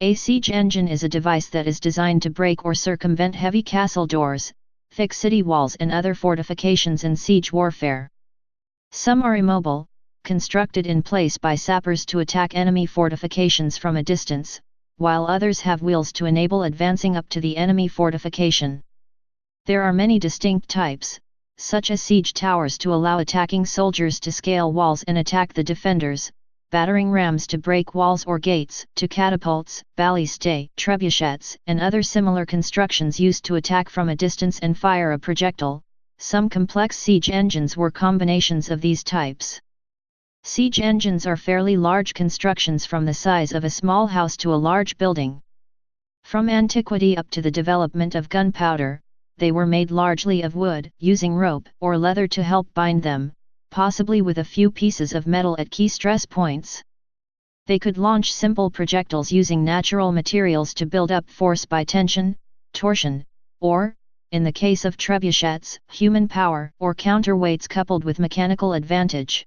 A siege engine is a device that is designed to break or circumvent heavy castle doors, thick city walls and other fortifications in siege warfare. Some are immobile, constructed in place by sappers to attack enemy fortifications from a distance, while others have wheels to enable advancing up to the enemy fortification. There are many distinct types, such as siege towers to allow attacking soldiers to scale walls and attack the defenders, battering rams to break walls or gates, to catapults, ballistae, trebuchets, and other similar constructions used to attack from a distance and fire a projectile. Some complex siege engines were combinations of these types. Siege engines are fairly large constructions from the size of a small house to a large building. From antiquity up to the development of gunpowder, they were made largely of wood, using rope or leather to help bind them, possibly with a few pieces of metal at key stress points. They could launch simple projectiles using natural materials to build up force by tension, torsion, or, in the case of trebuchets, human power or counterweights coupled with mechanical advantage.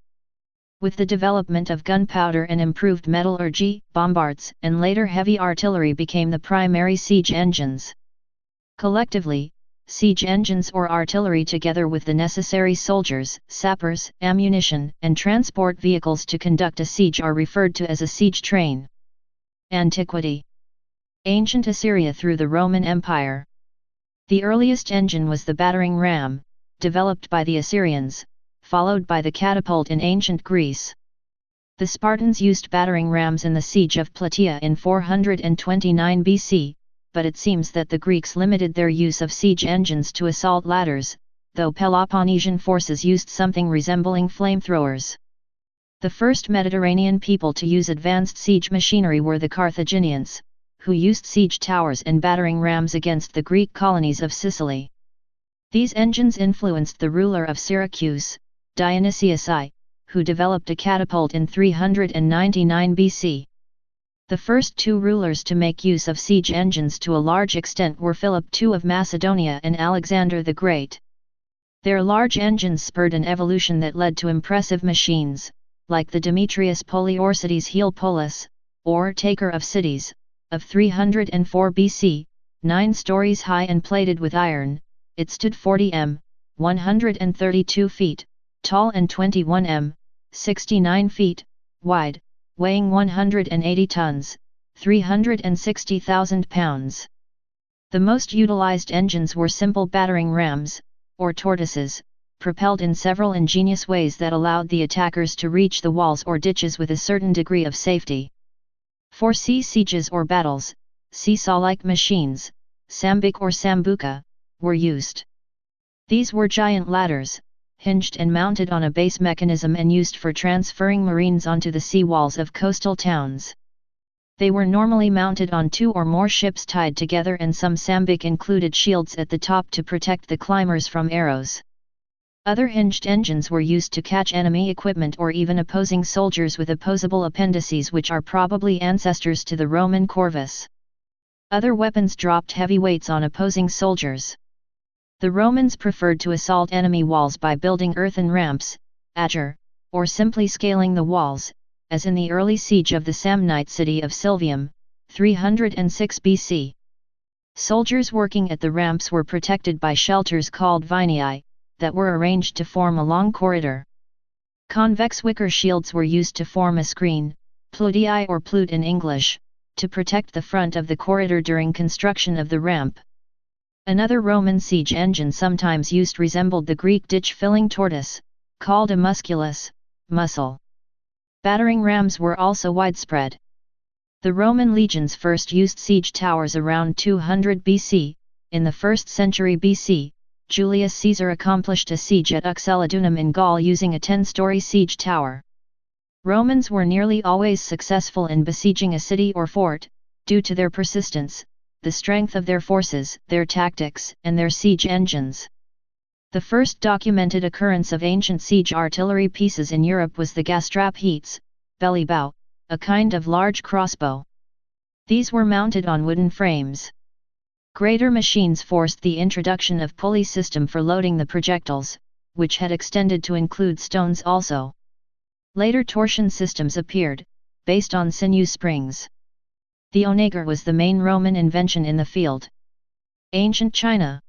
With the development of gunpowder and improved metallurgy, bombards and later heavy artillery became the primary siege engines. Collectively, siege engines or artillery together with the necessary soldiers, sappers, ammunition, and transport vehicles to conduct a siege are referred to as a siege train. Antiquity. Ancient Assyria through the Roman Empire. The earliest engine was the battering ram, developed by the Assyrians, followed by the catapult in ancient Greece. The Spartans used battering rams in the siege of Plataea in 429 BC, but it seems that the Greeks limited their use of siege engines to assault ladders, though Peloponnesian forces used something resembling flamethrowers. The first Mediterranean people to use advanced siege machinery were the Carthaginians, who used siege towers and battering rams against the Greek colonies of Sicily. These engines influenced the ruler of Syracuse, Dionysius I, who developed a catapult in 399 BC. The first two rulers to make use of siege engines to a large extent were Philip II of Macedonia and Alexander the Great. Their large engines spurred an evolution that led to impressive machines, like the Demetrius Poliorcetes Heliopolis, or Taker of Cities, of 304 BC, 9 stories high and plated with iron. It stood 40 m, 132 feet, tall and 21 m, 69 feet, wide, weighing 180 tons, 360,000 pounds. The most utilized engines were simple battering rams, or tortoises, propelled in several ingenious ways that allowed the attackers to reach the walls or ditches with a certain degree of safety. For sea sieges or battles, seesaw-like machines, sambic or sambuca, were used. These were giant ladders, hinged and mounted on a base mechanism and used for transferring marines onto the sea walls of coastal towns. They were normally mounted on 2 or more ships tied together, and some sambic included shields at the top to protect the climbers from arrows. Other hinged engines were used to catch enemy equipment or even opposing soldiers with opposable appendices, which are probably ancestors to the Roman corvus. Other weapons dropped heavy weights on opposing soldiers. The Romans preferred to assault enemy walls by building earthen ramps, agger, or simply scaling the walls, as in the early siege of the Samnite city of Silvium, 306 BC. Soldiers working at the ramps were protected by shelters called vinii, that were arranged to form a long corridor. Convex wicker shields were used to form a screen, pludii or plute in English, to protect the front of the corridor during construction of the ramp. Another Roman siege engine sometimes used resembled the Greek ditch-filling tortoise, called a musculus, muscle. Battering rams were also widespread. The Roman legions first used siege towers around 200 BC. In the 1st century BC, Julius Caesar accomplished a siege at Uxellodunum in Gaul using a 10-story siege tower. Romans were nearly always successful in besieging a city or fort, due to their persistence, the strength of their forces, their tactics, and their siege engines. The first documented occurrence of ancient siege artillery pieces in Europe was the gastrap heats, belly bow, a kind of large crossbow. These were mounted on wooden frames. Greater machines forced the introduction of pulley system for loading the projectiles, which had extended to include stones also. Later torsion systems appeared, based on sinew springs. The onager was the main Roman invention in the field. Ancient China.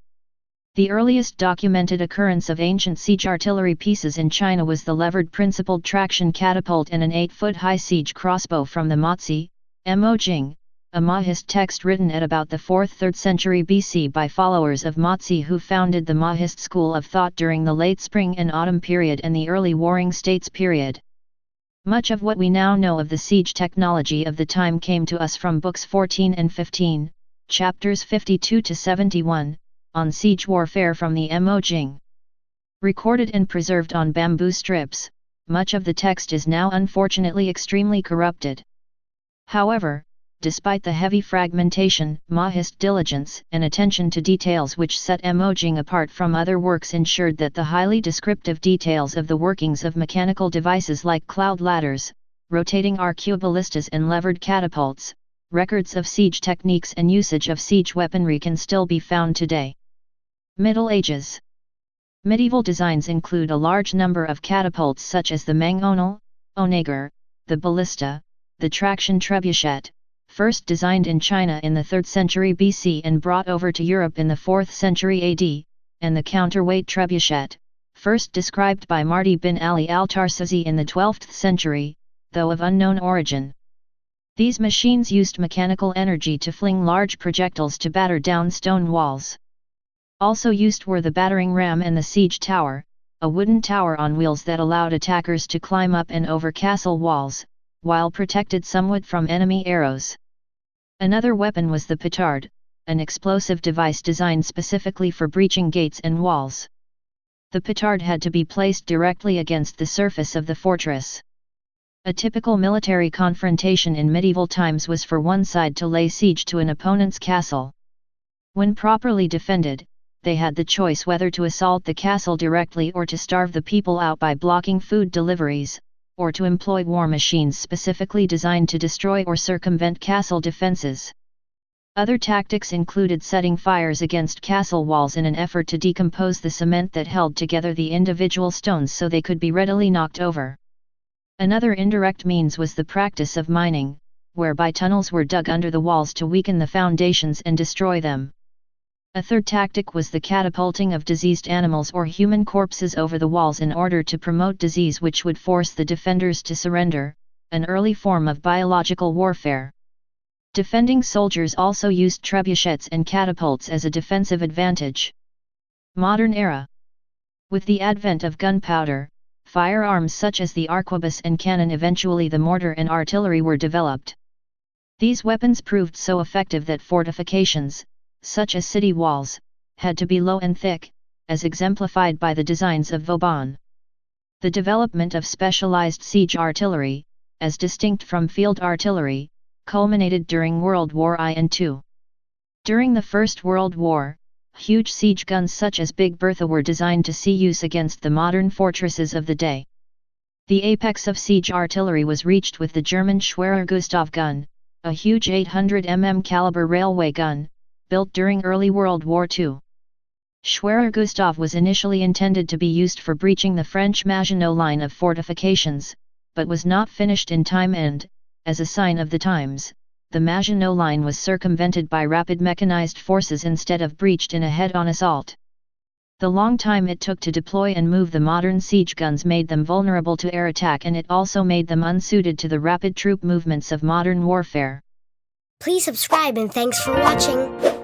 The earliest documented occurrence of ancient siege artillery pieces in China was the levered principled traction catapult and an 8-foot-high siege crossbow from the Mozi, Mo Jing, a Mahist text written at about the 4th–3rd century BC by followers of Mozi who founded the Mahist school of thought during the late spring and autumn period and the early Warring States period. Much of what we now know of the siege technology of the time came to us from books 14 and 15, chapters 52 to 71, on siege warfare from the Mo Jing. Recorded and preserved on bamboo strips, much of the text is now unfortunately extremely corrupted. However, despite the heavy fragmentation, Mahist diligence and attention to details which set Mo Jing apart from other works ensured that the highly descriptive details of the workings of mechanical devices like cloud ladders, rotating arquebulistas and levered catapults, records of siege techniques and usage of siege weaponry can still be found today. Middle Ages. Medieval designs include a large number of catapults such as the mangonel, onager, the ballista, the traction trebuchet, first designed in China in the 3rd century BC and brought over to Europe in the 4th century AD, and the counterweight trebuchet, first described by Marti bin Ali al-Tarsuzi in the 12th century, though of unknown origin. These machines used mechanical energy to fling large projectiles to batter down stone walls. Also used were the battering ram and the siege tower, a wooden tower on wheels that allowed attackers to climb up and over castle walls, while protected somewhat from enemy arrows. Another weapon was the petard, an explosive device designed specifically for breaching gates and walls. The petard had to be placed directly against the surface of the fortress. A typical military confrontation in medieval times was for one side to lay siege to an opponent's castle. When properly defended, they had the choice whether to assault the castle directly or to starve the people out by blocking food deliveries, or to employ war machines specifically designed to destroy or circumvent castle defenses. Other tactics included setting fires against castle walls in an effort to decompose the cement that held together the individual stones so they could be readily knocked over. Another indirect means was the practice of mining, whereby tunnels were dug under the walls to weaken the foundations and destroy them. A third tactic was the catapulting of diseased animals or human corpses over the walls in order to promote disease which would force the defenders to surrender, an early form of biological warfare. Defending soldiers also used trebuchets and catapults as a defensive advantage. Modern era. With the advent of gunpowder, firearms such as the arquebus and cannon, eventually the mortar and artillery, were developed. These weapons proved so effective that fortifications, such as city walls, had to be low and thick, as exemplified by the designs of Vauban. The development of specialized siege artillery, as distinct from field artillery, culminated during World War I and II. During the First World War, huge siege guns such as Big Bertha were designed to see use against the modern fortresses of the day. The apex of siege artillery was reached with the German Schwerer Gustav gun, a huge 800 mm caliber railway gun, built during early World War II. Schwerer Gustav was initially intended to be used for breaching the French Maginot Line of fortifications, but was not finished in time and, as a sign of the times, the Maginot Line was circumvented by rapid mechanized forces instead of breached in a head-on assault. The long time it took to deploy and move the modern siege guns made them vulnerable to air attack, and it also made them unsuited to the rapid troop movements of modern warfare. Please subscribe and thanks for watching.